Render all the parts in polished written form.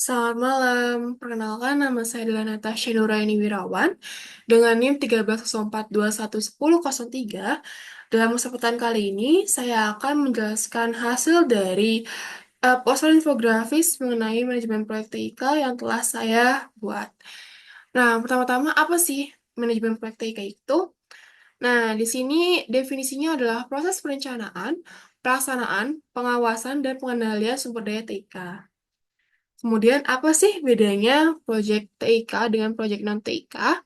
Selamat malam, perkenalkan nama saya adalah Natasha Nuraini Wirawan dengan NIM 1304211003. Dalam kesempatan kali ini, saya akan menjelaskan hasil dari poster infografis mengenai manajemen proyek TIK yang telah saya buat. Nah, pertama-tama apa sih manajemen proyek TIK itu? Nah, di sini definisinya adalah proses perencanaan, pelaksanaan, pengawasan, dan pengendalian sumber daya TIK. Kemudian, apa sih bedanya proyek TIK dengan proyek non-TIK?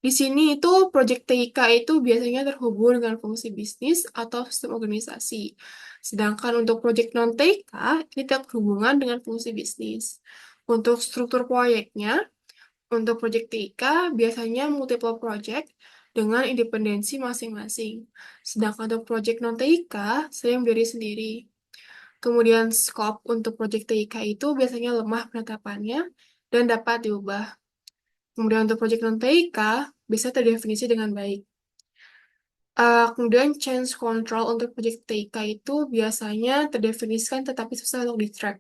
Di sini itu proyek TIK itu biasanya terhubung dengan fungsi bisnis atau sistem organisasi. Sedangkan untuk proyek non-TIK, ini tidak berhubungan dengan fungsi bisnis. Untuk struktur proyeknya, untuk proyek TIK biasanya multiple project dengan independensi masing-masing. Sedangkan untuk proyek non-TIK sering berdiri sendiri. Kemudian scope untuk proyek TIK itu biasanya lemah penetapannya dan dapat diubah. Kemudian untuk proyek non-TIK bisa terdefinisi dengan baik. Kemudian change control untuk proyek TIK itu biasanya terdefinisikan tetapi susah untuk di-track.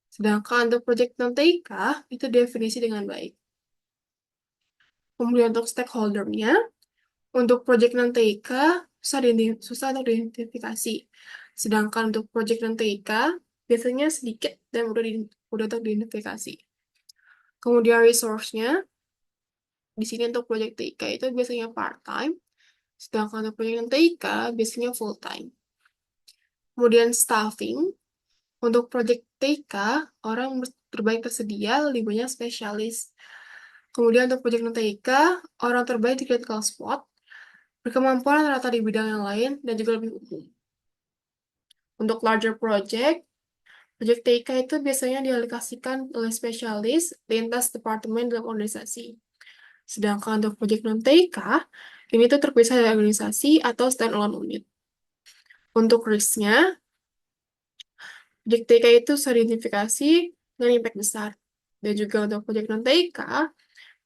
Sedangkan untuk proyek non-TIK itu definisi dengan baik. Kemudian untuk stakeholder-nya, untuk proyek non-TIK susah untuk diidentifikasi. Sedangkan untuk proyek non-TIK biasanya sedikit dan mudah untuk diidentifikasi. Kemudian resource-nya, di sini untuk proyek TIK itu biasanya part-time, sedangkan untuk proyek non-TIK biasanya full-time. Kemudian staffing, untuk proyek TIK, orang terbaik tersedia, lebih banyak spesialis. Kemudian untuk proyek non-TIK, orang terbaik di critical spot, berkemampuan rata di bidang yang lain, dan juga lebih umum. Untuk larger project, proyek TIK itu biasanya dialokasikan oleh spesialis lintas departemen dalam organisasi. Sedangkan untuk proyek non-TIK, ini tuh terpisah dari organisasi atau stand-alone unit. Untuk risk-nya, proyek TIK itu sudah diidentifikasi dengan impact besar. Dan juga untuk proyek non-TIK,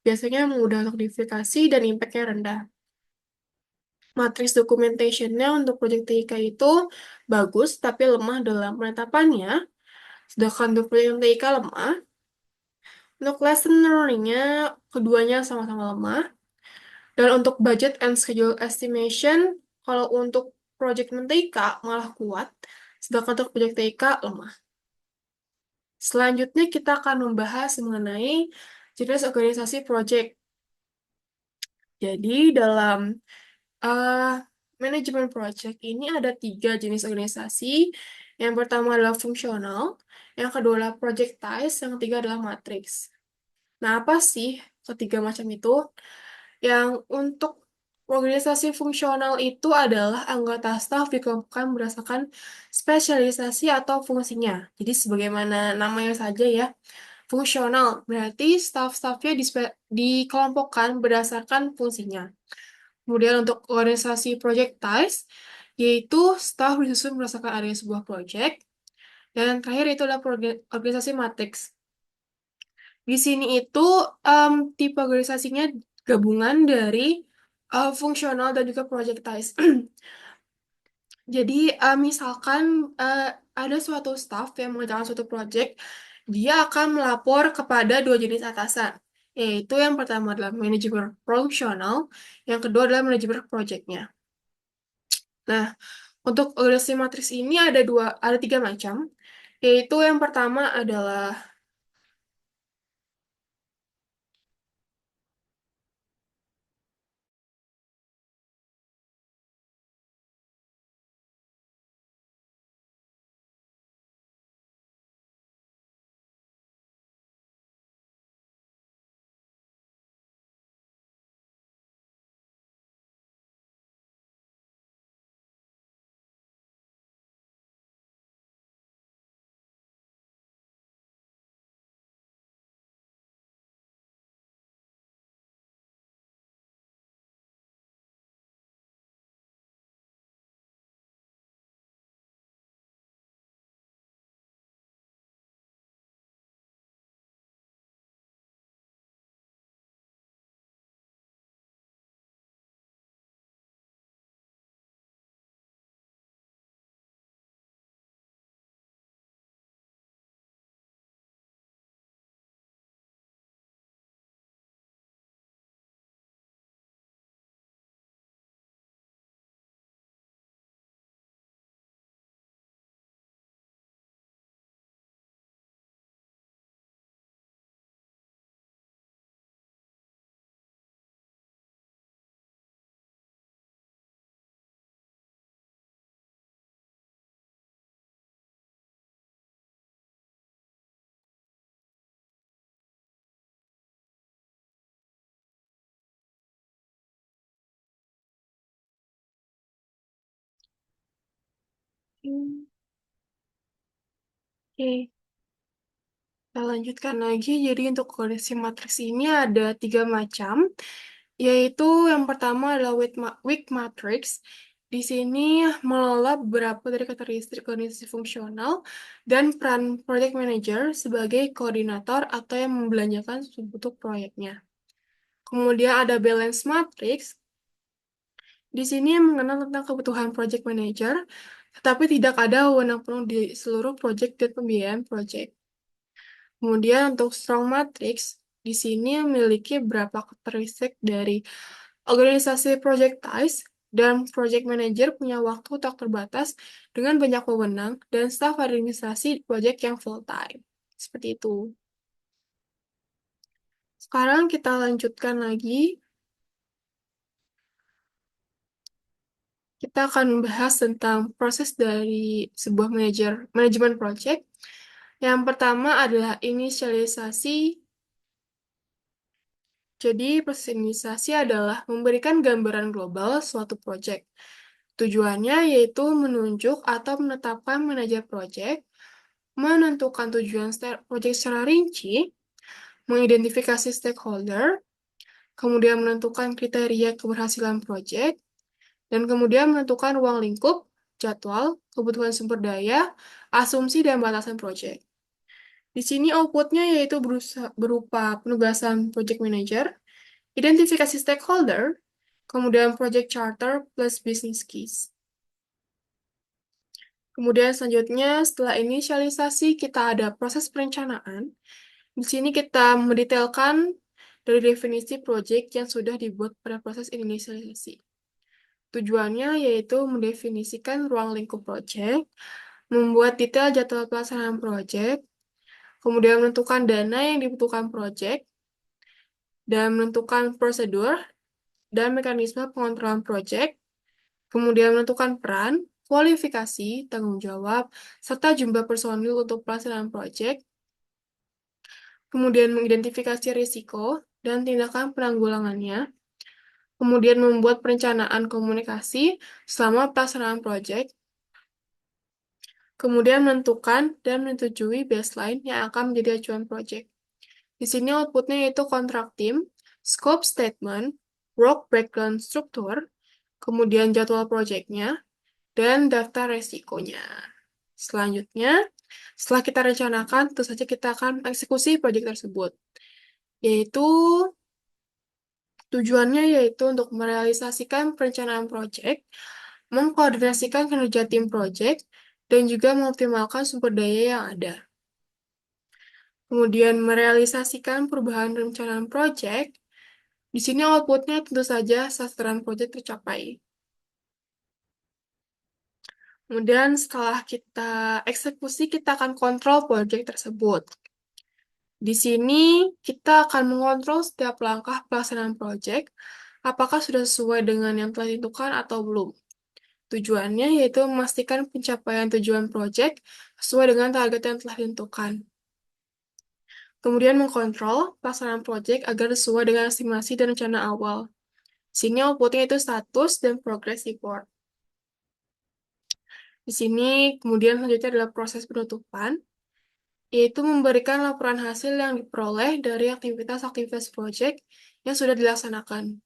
biasanya mudah untuk diidentifikasi dan impact-nya rendah. Matriks documentation-nya untuk proyek TIK itu bagus, tapi lemah dalam penetapannya. Sedangkan untuk proyek non-TIK lemah. Untuk lesson learning-nya, keduanya sama-sama lemah. Dan untuk budget and schedule estimation, kalau untuk project non-TIK malah kuat, sedangkan untuk project TIK lemah. Selanjutnya kita akan membahas mengenai jenis organisasi project. Jadi dalam uh, manajemen project ini ada tiga jenis organisasi. Yang pertama adalah fungsional, yang kedua adalah projectize, yang ketiga adalah matrix. Nah, apa sih ketiga macam itu? Yang untuk organisasi fungsional itu adalah anggota staf dikelompokkan berdasarkan spesialisasi atau fungsinya. Jadi sebagaimana namanya saja ya, fungsional berarti staf-stafnya dikelompokkan berdasarkan fungsinya. Kemudian untuk organisasi projectize, yaitu staf disusun berdasarkan adanya sebuah project. Dan yang terakhir itu adalah organisasi matrix. Di sini itu tipe organisasinya gabungan dari fungsional dan juga projectize. Jadi misalkan eh, ada suatu staff yang mengerjakan suatu project, dia akan melapor kepada dua jenis atasan, yaitu yang pertama adalah manajemen fungsional, yang kedua adalah manajemen projectnya. Nah, untuk organisasi matriks ini ada tiga macam, yaitu yang pertama adalah Oke, kita lanjutkan lagi. Jadi untuk kondisi matriks ini ada 3 macam, yaitu yang pertama adalah weak matrix. Di sini mengelola beberapa dari karakteristik kondisi fungsional dan peran project manager sebagai koordinator atau yang membelanjakan bentuk proyeknya. Kemudian ada balance matrix. Di sini mengenal tentang kebutuhan project manager, tetapi tidak ada wewenang penuh di seluruh project dan pembiayaan project. Kemudian untuk strong matrix, di sini memiliki beberapa karakteristik dari organisasi projectize dan project manager punya waktu tak terbatas dengan banyak wewenang dan staf administrasi project yang full time. Seperti itu. Sekarang kita lanjutkan lagi. Kita akan membahas tentang proses dari sebuah manajemen project. Yang pertama adalah inisialisasi. Jadi, proses inisiasi adalah memberikan gambaran global suatu project. Tujuannya yaitu menunjuk atau menetapkan manajer project, menentukan tujuan project secara rinci, mengidentifikasi stakeholder, kemudian menentukan kriteria keberhasilan project, dan kemudian menentukan ruang lingkup, jadwal, kebutuhan sumber daya, asumsi, dan batasan project. Di sini outputnya yaitu berupa penugasan project manager, identifikasi stakeholder, kemudian project charter plus business case. Kemudian selanjutnya setelah inisialisasi kita ada proses perencanaan. Di sini kita mendetailkan dari definisi project yang sudah dibuat pada proses inisialisasi. Tujuannya yaitu mendefinisikan ruang lingkup project, membuat detail jadwal pelaksanaan project, kemudian menentukan dana yang dibutuhkan project, dan menentukan prosedur dan mekanisme pengontrolan project, kemudian menentukan peran, kualifikasi, tanggung jawab, serta jumlah personil untuk pelaksanaan project, kemudian mengidentifikasi risiko dan tindakan penanggulangannya, kemudian membuat perencanaan komunikasi selama pelaksanaan project, kemudian menentukan dan menyetujui baseline yang akan menjadi acuan project. Di sini outputnya yaitu kontrak tim, scope statement, work breakdown struktur, kemudian jadwal projectnya, dan daftar resikonya. Selanjutnya, setelah kita rencanakan, tentu saja kita akan eksekusi project tersebut, yaitu tujuannya yaitu untuk merealisasikan perencanaan project, mengkoordinasikan kinerja tim project, dan juga mengoptimalkan sumber daya yang ada. Kemudian merealisasikan perubahan perencanaan project, di sini outputnya tentu saja sasaran project tercapai. Kemudian setelah kita eksekusi, kita akan kontrol project tersebut. Di sini kita akan mengontrol setiap langkah pelaksanaan project, apakah sudah sesuai dengan yang telah ditentukan atau belum. Tujuannya yaitu memastikan pencapaian tujuan project sesuai dengan target yang telah ditentukan. Kemudian mengkontrol pelaksanaan project agar sesuai dengan estimasi dan rencana awal. Sini outputnya itu status dan progress report. Di sini kemudian selanjutnya adalah proses penutupan, yaitu memberikan laporan hasil yang diperoleh dari aktivitas-aktivitas project yang sudah dilaksanakan.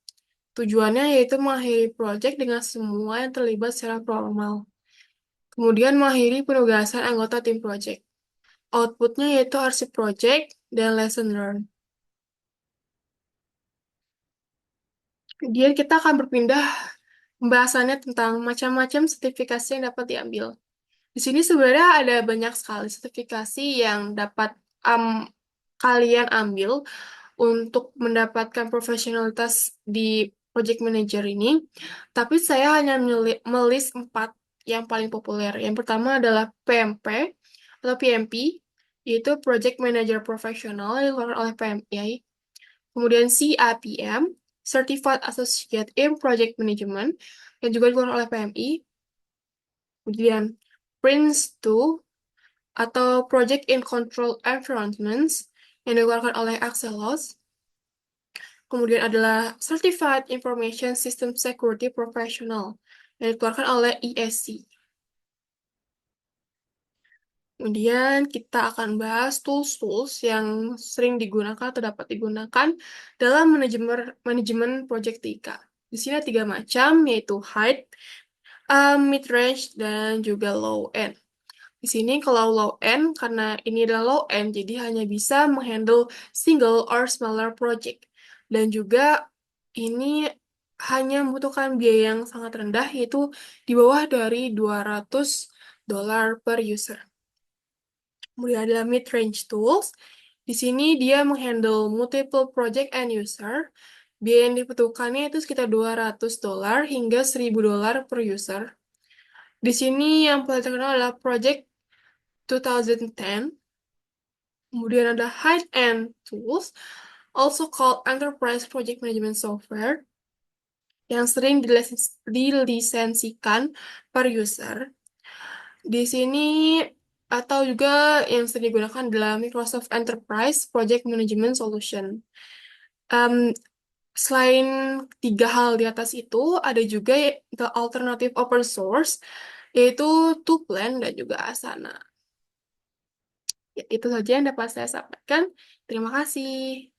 Tujuannya yaitu mengakhiri project dengan semua yang terlibat secara formal. Kemudian mengakhiri penugasan anggota tim project. Outputnya yaitu arsip project dan lesson learned. Kemudian kita akan berpindah pembahasannya tentang macam-macam sertifikasi yang dapat diambil. Di sini sebenarnya ada banyak sekali sertifikasi yang dapat kalian ambil untuk mendapatkan profesionalitas di project manager ini, tapi saya hanya melis 4 yang paling populer. Yang pertama adalah PMP atau PMP, yaitu Project Manager Professional yang dikeluarkan oleh PMI. Kemudian CAPM, Certified Associate in Project Management, yang juga dikeluarkan oleh PMI. Kemudian PRINCE2, atau Project in Control Environments, yang dikeluarkan oleh Axelos. Kemudian adalah Certified Information System Security Professional yang dikeluarkan oleh ESC. Kemudian kita akan bahas tools-tools yang sering digunakan atau dapat digunakan dalam manajemen manajemen project TIKA. Di sini ada 3 macam, yaitu high, mid-range, dan juga low end. Di sini kalau low end, karena ini adalah low end, jadi hanya bisa menghandle single or smaller project. Dan juga ini hanya membutuhkan biaya yang sangat rendah, yaitu di bawah dari $200 per user. Kemudian ada mid-range tools. Di sini dia menghandle multiple project and user. Biaya yang dibutuhkannya itu sekitar $200 hingga $1.000 per user. Di sini yang paling terkenal adalah Project 2010. Kemudian ada high-end tools, also called enterprise project management software, yang sering dilisensikan per user. Di sini atau juga yang sering digunakan adalah Microsoft Enterprise Project Management Solution. Em, Selain 3 hal di atas itu, ada juga the alternative open source, yaitu Tuplan dan juga Asana. Ya, itu saja yang dapat saya sampaikan. Terima kasih.